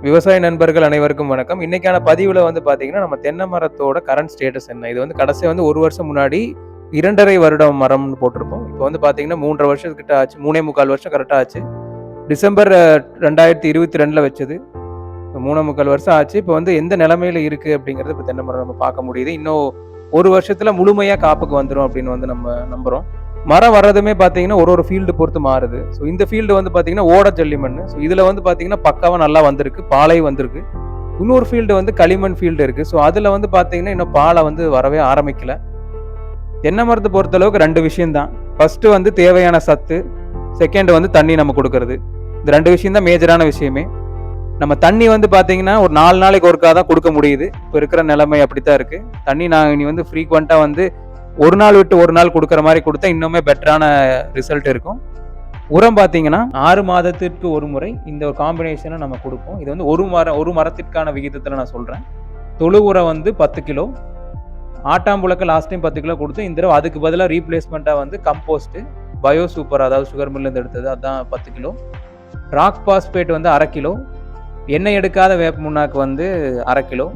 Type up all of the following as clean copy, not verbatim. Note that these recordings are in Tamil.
விவசாய நண்பர்கள் அனைவருக்கும் வணக்கம். இன்னைக்கான பதிவுல வந்து பார்த்தீங்கன்னா, நம்ம தென்னை மரத்தோட கரண்ட் ஸ்டேட்டஸ் என்ன? இது வந்து கடைசியா வந்து 1 வருஷம் முன்னாடி 2½ வருடம் மரம்னு போட்டிருப்போம். இப்போ வந்து பார்த்தீங்கன்னா 3½ வருஷத்துக்கிட்ட ஆச்சு. 3 1/4 வருஷம் கரெக்ட்டா ஆச்சு. டிசம்பர் 2022ல வச்சது. 3 1/4 வருஷம் ஆச்சு. இப்போ வந்து எந்த நிலைமையில இருக்கு அப்படிங்கிறது இப்ப தென்னை மரம் நம்ம பார்க்க முடியுது. இன்னும் 1 வருஷத்துல முழுமையா காப்புக்கு வந்துரும் அப்படின்னு வந்து நம்ம நம்புறோம். மரம் வர்றதுமே பார்த்தீங்கன்னா, ஒரு ஃபீல்டு பொறுத்து மாறுது. ஸோ இந்த ஃபீல்டு வந்து பார்த்தீங்கன்னா, ஓட ஜல்லிமண்ணு. ஸோ இதுல வந்து பார்த்தீங்கன்னா, பக்காவா நல்லா வந்திருக்கு. பாலை வந்திருக்கு. இன்னொரு ஃபீல்டு வந்து களிமண் ஃபீல்டு இருக்கு. ஸோ அதுல வந்து பார்த்தீங்கன்னா, இன்னும் பாலை வந்து வரவே ஆரம்பிக்கல. தென்னை மரத்த பொறுத்தளவுக்கு 2 விஷயம் தான். ஃபர்ஸ்ட் வந்து தேவையான சத்து. செகண்ட் வந்து தண்ணி நம்ம குடுக்கறது. இந்த 2 விஷயம் தான் மேஜரான விஷயமே. நம்ம தண்ணி வந்து பார்த்தீங்கன்னா, ஒரு 4 நாளைக்கு ஒருக்கா தான் குடுக்க முடியுது. இப்ப இருக்கிற நிலைமை அப்படித்தான் இருக்கு. தண்ணி இனி வந்து ஃப்ரீக்வென்ட்டா வந்து 1 நாள் விட்டு 1 நாள் குடுக்குற மாரி குடுத்தா இன்னுமே பெட்டரான ரிசல்ட் இருக்கும். உரம் பார்த்தீங்கன்னா, 6 மாதத்திற்கு ஒரு முறை இந்த காம்பினேஷன நம்ம குடுப்போம். இது வந்து ஒரு மரத்திற்கான விகிதத்துல நான் சொல்றேன். தொழு உரம் வந்து 10 கிலோ. ஆட்டாம்புழுக்க லாஸ்ட் டைம் 10 கிலோ குடுத்தோம். இந்த தடவ அதுக்கு பதிலா ரீப்ளேஸ்மென்ட்டா வந்து கம்போஸ்ட், பயோ சூப்பர் அதாவது சுகர் மில்ல இருந்து எடுத்தது அதான் 10 கிலோ. ராக் பாஸ்பேட் வந்து 1/2 கிலோ. எண்ணெய் எடுக்காத வேப்ப முன்னாக்கு வந்து 1/2 கிலோ.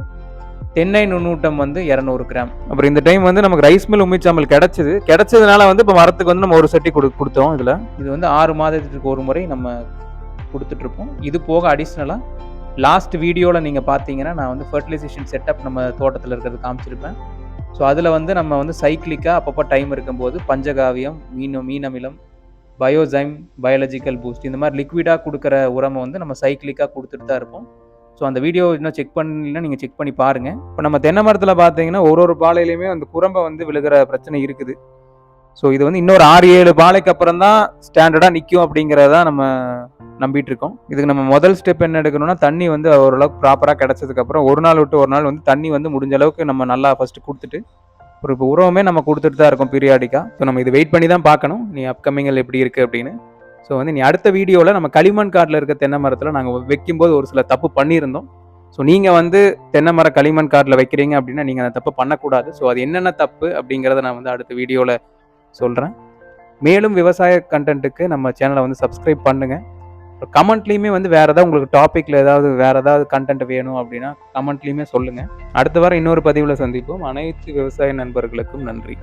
தென்னை நுண்ணூட்டம் வந்து 200 கிராம். அப்புறம் இந்த டைம் வந்து நமக்கு ரைஸ் மில் உமிச்சாமல் கிடைச்சதுனால வந்து இப்போ மரத்துக்கு வந்து நம்ம ஒரு சட்டி கொடுத்தோம். இது வந்து 6 மாதத்துக்கு ஒரு முறை நம்ம கொடுத்துட்டு இருப்போம். இது போக அடிஷ்னலா லாஸ்ட் வீடியோவில் நீங்கள் பார்த்தீங்கன்னா நான் வந்து ஃபர்டிலைசேஷன் செட்டப் நம்ம தோட்டத்தில் இருக்கிறது காமிச்சிருப்பேன். ஸோ அதில் வந்து நம்ம வந்து சைக்கிளிக்காக அப்பப்போ டைம் இருக்கும்போது பஞ்சகாவியம், மீனமிலம், பயோசைம், பயாலஜிக்கல் பூஸ்ட் இந்த மாதிரி லிக்விடாக கொடுக்குற உரமை வந்து நம்ம சைக்கிளிக்காக கொடுத்துட்டு தான் இருப்போம். ஸோ அந்த வீடியோ இன்னும் செக் பண்ணலைன்னா நீங்கள் செக் பண்ணி பாருங்கள். இப்போ நம்ம தென்னை மரத்தில் பார்த்தீங்கன்னா ஒரு பாலையிலையுமே அந்த குரம்பை வந்து விழுகிற பிரச்சனை இருக்குது. ஸோ இது வந்து இன்னொரு 6-7 பாலைக்கு அப்புறம் தான் ஸ்டாண்டர்டாக நிற்கும் அப்படிங்கிறத நம்ம நம்பிட்டு இருக்கோம். இதுக்கு நம்ம முதல் ஸ்டெப் என்ன எடுக்கணும்னா தண்ணி வந்து ஓரளவுக்கு ப்ராப்பராக கிடைச்சதுக்கப்புறம் 1 நாள் விட்டு 1 நாள் வந்து தண்ணி வந்து முடிஞ்ச அளவுக்கு நம்ம நல்லா ஃபர்ஸ்ட் கொடுத்துட்டு இப்போ உரமே நம்ம கொடுத்துட்டு தான் இருக்கோம் பீரியாடிக்காக. ஸோ நம்ம இது வெயிட் பண்ணி தான் பார்க்கணும் நீ அப்கமிங்கில் எப்படி இருக்குது அப்படின்னு. ஸோ வந்து நீ அடுத்த வீடியோவில் நம்ம களிமண் காட்டில் இருக்க தென்னை மரத்தில் நாங்கள் வைக்கும்போது ஒரு சில தப்பு பண்ணியிருந்தோம். ஸோ நீங்கள் வந்து தென்னை மரம் களிமண் காட்டில் வைக்கிறீங்க அப்படின்னா நீங்கள் அந்த தப்பு பண்ணக்கூடாது. ஸோ அது என்னென்ன தப்பு அப்படிங்கிறத நான் வந்து அடுத்த வீடியோவில் சொல்கிறேன். மேலும் விவசாய கண்டென்ட்டுக்கு நம்ம சேனலை வந்து சப்ஸ்கிரைப் பண்ணுங்கள். கமெண்ட்லேயுமே வந்து வேறு ஏதாவது உங்களுக்கு டாப்பிக்கில் வேறு ஏதாவது கண்டென்ட் வேணும் அப்படின்னா கமெண்ட்லேயுமே சொல்லுங்கள். அடுத்த வாரம் இன்னொரு பதிவில் சந்திப்போம். அனைத்து விவசாய நண்பர்களுக்கும் நன்றி.